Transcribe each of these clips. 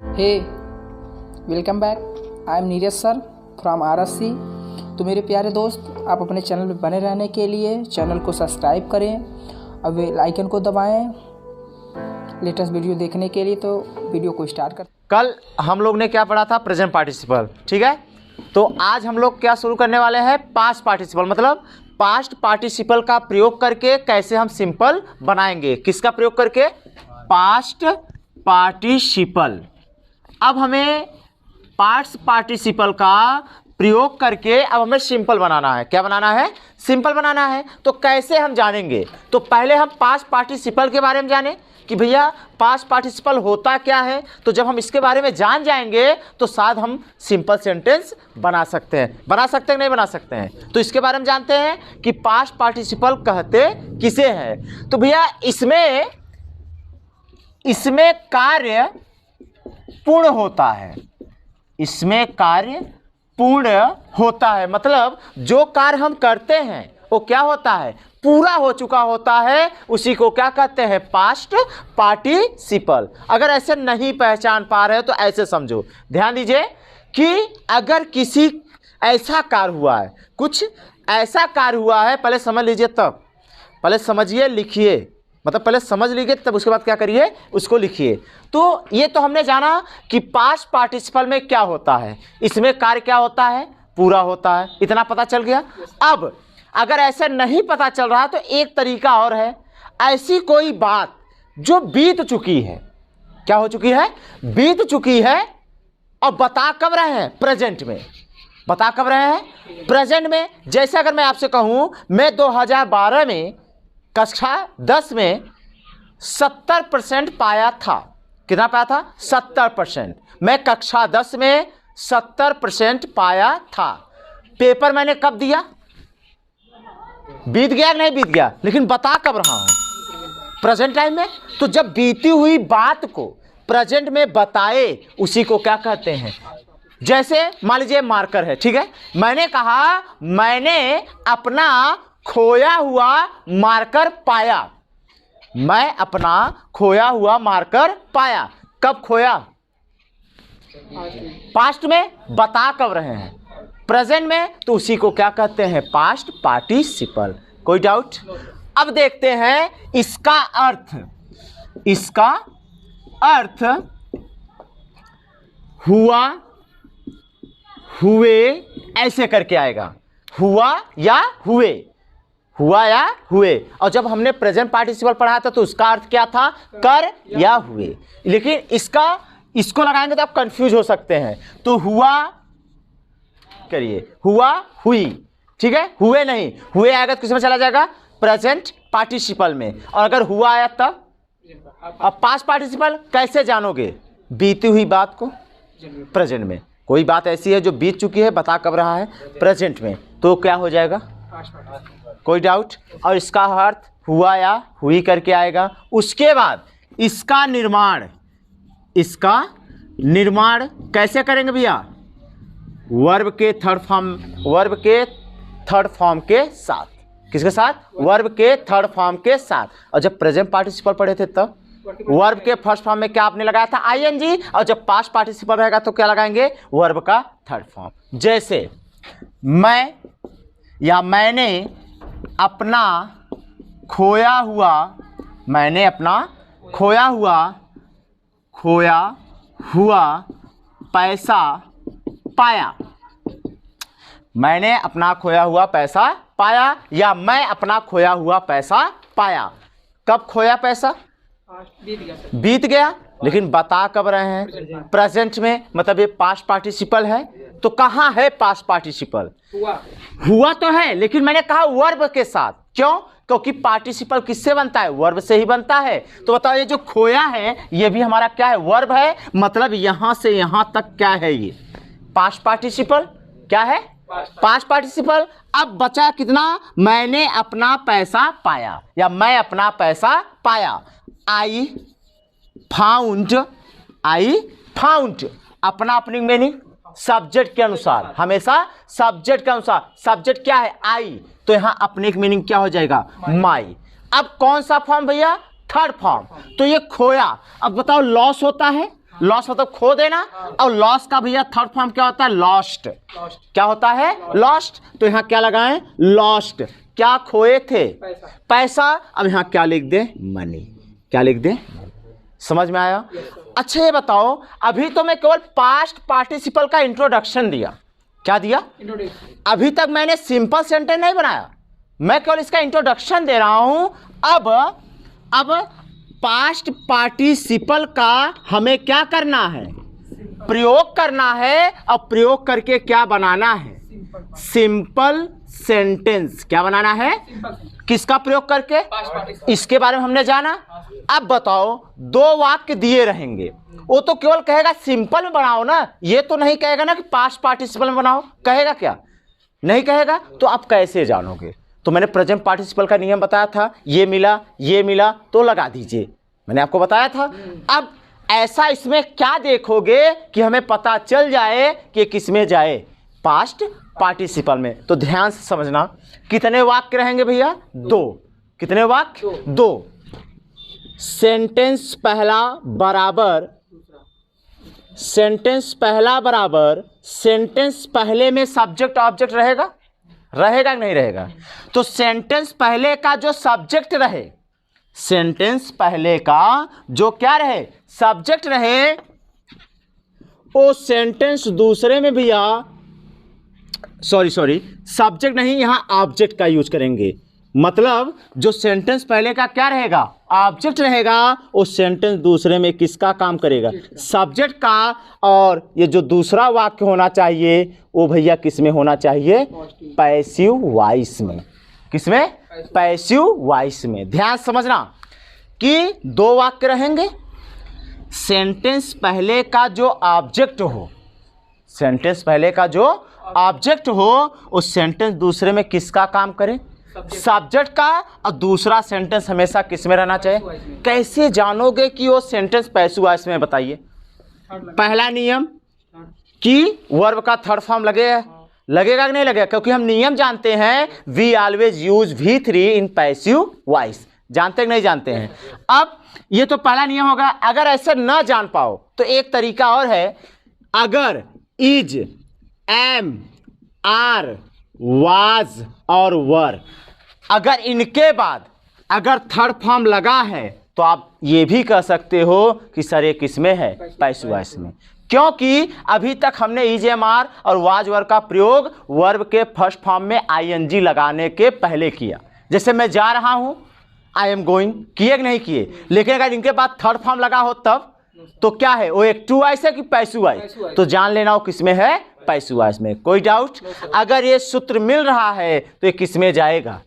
Hey welcome back. I am Neeraj sir from RSC। तो मेरे प्यारे दोस्त, आप अपने चैनल में बने रहने के लिए चैनल को सब्सक्राइब करें और बेल आइकन को दबाएं लेटेस्ट वीडियो देखने के लिए। तो वीडियो को स्टार्ट कर। कल हम लोग ने क्या पढ़ा था? प्रेजेंट पार्टिसिपल, ठीक है। तो आज हम लोग क्या शुरू करने वाले हैं? पास्ट पार्टिसिपल, मतलब पास्ट पार्टिसिपल का प्रयोग करके कैसे हम सिंपल बनाएंगे। किसका प्रयोग करके? Past participle. अब हमें पास्ट पार्टिसिपल का प्रयोग करके अब हमें सिंपल बनाना है। क्या बनाना है? सिंपल बनाना है। तो कैसे हम जानेंगे? तो पहले हम पास्ट पार्टिसिपल के बारे में जाने कि भैया पास्ट पार्टिसिपल होता क्या है। तो जब हम इसके बारे में जान जाएंगे तो शायद हम सिंपल सेंटेंस बना सकते हैं। बना सकते हैं, नहीं बना सकते हैं? तो इसके बारे में जानते हैं कि पास्ट पार्टिसिपल कहते किसे हैं। तो भैया इसमें कार्य पूर्ण होता है। इसमें कार्य पूर्ण होता है, मतलब जो कार्य हम करते हैं वो क्या होता है? पूरा हो चुका होता है। उसी को क्या कहते हैं? Past participle. अगर ऐसे नहीं पहचान पा रहे हो तो ऐसे समझो, ध्यान दीजिए कि अगर किसी ऐसा कार्य हुआ है, कुछ ऐसा कार्य हुआ है, पहले समझ लीजिए, तब पहले समझिए, लिखिए, मतलब पहले समझ लीजिए तब उसके बाद क्या करिए, उसको लिखिए। तो ये तो हमने जाना कि पास्ट पार्टिसिपल में क्या होता है, इसमें कार्य क्या होता है? पूरा होता है। इतना पता चल गया। अब अगर ऐसे नहीं पता चल रहा तो एक तरीका और है। ऐसी कोई बात जो बीत चुकी है, क्या हो चुकी है? बीत चुकी है। और बता कब रहे हैं? प्रेजेंट में। बता कब रहे हैं? प्रेजेंट में। जैसे अगर मैं आपसे कहूं मैं 2012 में कक्षा 10 में 70% पाया था। कितना पाया था? 70%। मैं कक्षा 10 में 70% पाया था। पेपर मैंने कब दिया? बीत गया कि नहीं बीत गया? लेकिन बता कब रहा हूं? प्रेजेंट टाइम में। तो जब बीती हुई बात को प्रेजेंट में बताए उसी को क्या कहते हैं? जैसे मान लीजिए मार्कर है, ठीक है। मैंने कहा मैंने अपना खोया हुआ मार्कर पाया। मैं अपना खोया हुआ मार्कर पाया। कब खोया? पास्ट में। बता कब रहे हैं? प्रेजेंट में। तो उसी को क्या कहते हैं? Past participle. कोई डाउट? अब देखते हैं इसका अर्थ। इसका अर्थ हुआ, हुए, ऐसे करके आएगा। हुआ या हुए, हुआ या हुए। और जब हमने प्रेजेंट पार्टिसिपल पढ़ा था तो उसका अर्थ क्या था? कर या हुए। लेकिन इसको लगाएंगे तो आप कंफ्यूज हो सकते हैं। तो हुआ करिए, हुआ, हुई, ठीक है। हुए नहीं, हुए आएगा तो किसमें चला जाएगा? प्रेजेंट पार्टिसिपल में। और अगर हुआ आया तब? अब पास्ट पार्टिसिपल कैसे जानोगे? बीती हुई बात को प्रेजेंट में। कोई बात ऐसी है जो बीत चुकी है, बता कब रहा है? प्रेजेंट में। तो क्या हो जाएगा? कोई डाउट? और इसका अर्थ हुआ या हुई करके आएगा। उसके बाद इसका निर्माण कैसे करेंगे भैया? वर्ब के थर्ड फॉर्म के साथ। किसके साथ? वर्ब के थर्ड फॉर्म के साथ। और जब प्रेजेंट पार्टिसिपल पढ़े थे तब वर्ब के फर्स्ट फॉर्म में क्या आपने लगाया था? ING। और जब पास्ट पार्टिसिपल रहेगा तो क्या लगाएंगे? वर्ब का थर्ड फॉर्म। जैसे मैं या मैंने अपना खोया हुआ पैसा पाया। मैंने अपना खोया हुआ पैसा पाया या मैं अपना खोया हुआ पैसा पाया। कब खोया पैसा? बीत गया। लेकिन बता कब रहे हैं? प्रेजेंट में। मतलब ये पास्ट पार्टिसिपल है। तो कहां है पास्ट पार्टिसिपल? हुआ तो है, लेकिन मैंने कहा वर्ब के साथ। क्यों? क्योंकि पार्टिसिपल किससे बनता है? वर्ब से ही बनता है। तो बताओ ये जो खोया है ये भी हमारा क्या है? वर्ब है। मतलब यहां से यहां तक क्या है? ये पास्ट पार्टिसिपल। क्या है? Past participle. अब बचा कितना? मैंने अपना पैसा पाया या मैं अपना पैसा पाया। I found. अपना अपनी मीनिंग सब्जेक्ट के अनुसार, हमेशा सब्जेक्ट के अनुसार। सब्जेक्ट क्या है? आई। तो यहां अपने की मीनिंग क्या हो जाएगा? माई। अब कौन सा फॉर्म भैया? Third form. तो ये खोया। अब बताओ लॉस होता है? लॉस मतलब खो देना, और लॉस का भैया थर्ड फॉर्म क्या होता है? लॉस्ट। क्या होता है? लॉस्ट। तो यहाँ क्या लगाएं? लॉस्ट। क्या खोए थे? पैसा। अब यहाँ क्या लिख दे? मनी। क्या लिख दे? समझ में आया? अच्छा ये बताओ, अभी तो मैं केवल पास्ट पार्टिसिपल का इंट्रोडक्शन दिया। क्या दिया? अभी तक मैंने सिंपल सेंटेंस नहीं बनाया, मैं केवल इसका इंट्रोडक्शन दे रहा हूं। अब पास्ट पार्टिसिपल का हमें क्या करना है? प्रयोग करना है। और प्रयोग करके क्या बनाना है? Simple sentence. क्या बनाना है? किसका प्रयोग करके? इसके बारे में हमने जाना। अब बताओ, दो वाक्य दिए रहेंगे, वो तो केवल कहेगा सिंपल में बनाओ ना, ये तो नहीं कहेगा ना कि पास्ट पार्टिसिपल में बनाओ। कहेगा क्या? नहीं कहेगा। तो आप कैसे जानोगे? तो मैंने प्रेजेंट पार्टिसिपल का नियम बताया था, ये मिला तो लगा दीजिए, मैंने आपको बताया था। अब ऐसा इसमें क्या देखोगे कि हमें पता चल जाए कि किस में जाए? पास्ट पार्टिसिपल में। तो ध्यान से समझना, कितने वाक्य रहेंगे भैया? दो। कितने वाक्य? दो। सेंटेंस पहला बराबर सेंटेंस पहले में सब्जेक्ट ऑब्जेक्ट रहेगा? रहेगा कि नहीं रहेगा? तो सेंटेंस पहले का जो सब्जेक्ट रहे, सेंटेंस पहले का जो क्या रहे? सब्जेक्ट रहे, वो सेंटेंस दूसरे में भैया सॉरी सब्जेक्ट नहीं, यहां ऑब्जेक्ट का यूज करेंगे। मतलब जो सेंटेंस पहले का क्या रहेगा? ऑब्जेक्ट रहेगा। वो सेंटेंस दूसरे में किसका काम करेगा? सब्जेक्ट का। और ये जो दूसरा वाक्य होना चाहिए वो भैया किस में होना चाहिए? पैसिव वॉइस में। किसमें? पैसिव वॉइस में। ध्यान समझना कि दो वाक्य रहेंगे, सेंटेंस पहले का जो ऑब्जेक्ट हो, सेंटेंस पहले का जो ऑब्जेक्ट हो, उस सेंटेंस दूसरे में किसका काम करे? सब्जेक्ट का। और दूसरा सेंटेंस हमेशा किस में रहना चाहिए? कैसे जानोगे कि वो सेंटेंस पैसिव वॉइस में? बताइए। पहला नियम कि वर्ब का थर्ड फॉर्म लगेगा कि नहीं लगेगा? क्योंकि हम नियम जानते हैं, we always use V3 in passive voice. जानते कि नहीं जानते हैं? अब ये तो पहला नियम होगा। अगर ऐसे ना जान पाओ तो एक तरीका और है, अगर इज, एम, आर, वाज और वर, अगर इनके बाद अगर थर्ड फॉर्म लगा है तो आप ये भी कह सकते हो कि सर ये किस में है? पैसिव वॉइस में। क्योंकि अभी तक हमने इज, एम, आर और वाज, वर का प्रयोग वर्ब के फर्स्ट फॉर्म में आईएनजी लगाने के पहले किया। जैसे मैं जा रहा हूं, आई एम गोइंग, किए कि नहीं किए? लेकिन अगर इनके बाद थर्ड फॉर्म लगा हो तब तो क्या है? वो एक्टिव वॉइस है कि पैसिव वॉइस? तो जान लेना वो किसमें है? पैसिव वॉइस में। कोई डाउट? अगर ये सूत्र मिल रहा है तो ये किस में जाएगा?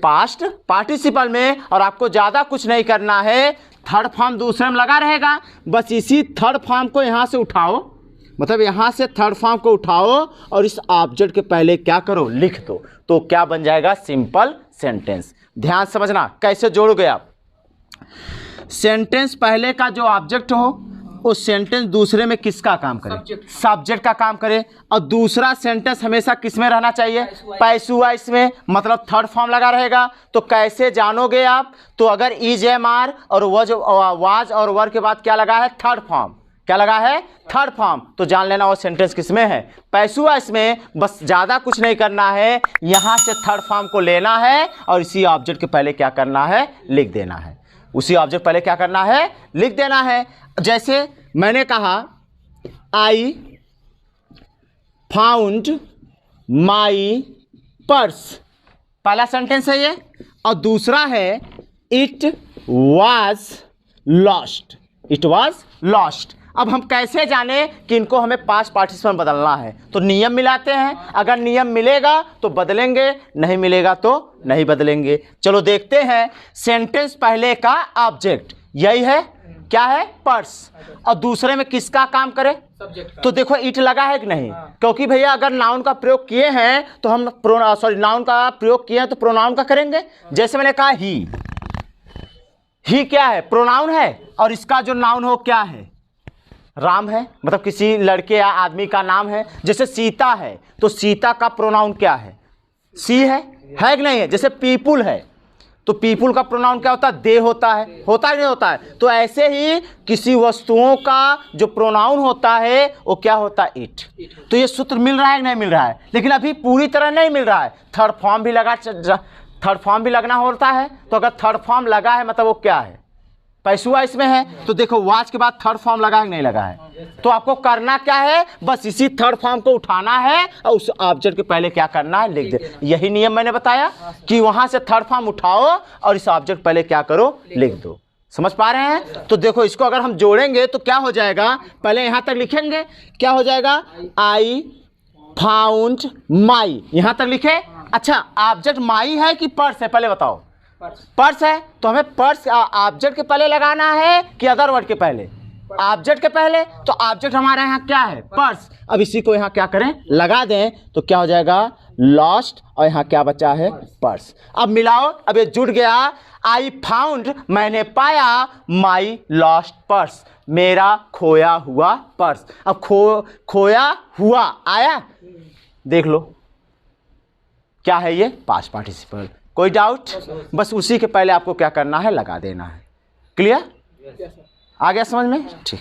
पास्ट पार्टिसिपल में। और आपको ज्यादा कुछ नहीं करना है, थर्ड फॉर्म दूसरे में लगा रहेगा, बस इसी थर्ड फॉर्म को यहां से उठाओ, मतलब यहां से थर्ड फॉर्म को उठाओ और इस ऑब्जेक्ट के पहले क्या करो? लिख दो। तो क्या बन जाएगा? Simple sentence. ध्यान समझना कैसे जोड़ोगे आप। सेंटेंस पहले का जो ऑब्जेक्ट हो, उस सेंटेंस दूसरे में किसका काम करे? सब्जेक्ट का काम करे। और दूसरा सेंटेंस हमेशा किस में रहना चाहिए? पैसिव वॉइस में, मतलब थर्ड फॉर्म लगा रहेगा। तो कैसे जानोगे आप? तो अगर इज, एम, आर और वाज और वर के बाद क्या लगा है? Third form. क्या लगा है? Third form. तो जान लेना वो सेंटेंस किस में है? पैसिव वॉइस में। बस ज्यादा कुछ नहीं करना है, यहां से थर्ड फॉर्म को लेना है और इसी ऑब्जेक्ट के पहले क्या करना है? लिख देना है। उसी ऑब्जेक्ट पहले क्या करना है? लिख देना है। जैसे मैंने कहा आई फाउंड माई पर्स, पहला सेंटेंस है ये। और दूसरा है it was lost. It was lost. अब हम कैसे जाने कि इनको हमें पास्ट पार्टिसिपल बदलना है? तो नियम मिलाते हैं। अगर नियम मिलेगा तो बदलेंगे, नहीं मिलेगा तो नहीं बदलेंगे। चलो देखते हैं। सेंटेंस पहले का ऑब्जेक्ट यही है, क्या है? पर्स। और दूसरे में किसका काम करे? तो देखो इट लगा है कि नहीं? क्योंकि भैया अगर नाउन का प्रयोग किए हैं तो हम नाउन का प्रयोग किए हैं तो प्रोनाउन का करेंगे। जैसे मैंने कहा ही क्या है? प्रोनाउन है। और इसका जो नाउन हो क्या है? राम है, मतलब किसी लड़के या आदमी का नाम है। जैसे सीता है तो सीता का प्रोनाउन क्या है? सी है कि नहीं है? जैसे पीपुल है, तो पीपुल का प्रोनाउन क्या होता है? दे होता है नहीं होता है? तो ऐसे ही किसी वस्तुओं का जो प्रोनाउन होता है वो क्या होता है? इट। तो ये सूत्र मिल रहा है कि नहीं मिल रहा है? लेकिन अभी पूरी तरह नहीं मिल रहा है, थर्ड फॉर्म भी लगना होता है। तो अगर थर्ड फॉर्म लगा है मतलब वो क्या है? पैसुआ इसमें है। तो देखो वाच के बाद थर्ड फॉर्म लगा है कि नहीं लगा है? तो आपको करना क्या है? बस इसी थर्ड फॉर्म को उठाना है और उस ऑब्जेक्ट के पहले क्या करना है? लिख दे। यही नियम मैंने बताया कि वहां से थर्ड फॉर्म उठाओ और इस ऑब्जेक्ट पहले क्या करो? लिख दो। समझ पा रहे हैं? तो देखो इसको अगर हम जोड़ेंगे तो क्या हो जाएगा? पहले यहां तक लिखेंगे, क्या हो जाएगा? आई फाउंड माई, यहां तक लिखे। अच्छा, ऑब्जेक्ट माई है कि पर्स है? पहले बताओ। पर्स है, तो हमें पर्स ऑब्जेक्ट के पहले लगाना है कि अदर वर्ड के पहले? ऑब्जेक्ट के पहले। तो ऑब्जेक्ट हमारे यहाँ क्या है? पर्स। अब इसी को यहाँ क्या करें? लगा दें, तो क्या हो जाएगा? लॉस्ट, और यहाँ क्या बचा है? पर्स। अब मिलाओ, अब ये जुड़ गया। आई फाउंड, मैंने पाया, माई लॉस्ट पर्स, मेरा खोया हुआ पर्स। अब खोया हुआ आया, देख लो क्या है ये? Past participle. कोई डाउट? बस उसी के पहले आपको क्या करना है? लगा देना है। क्लियर? आ गया समझ में? ठीक।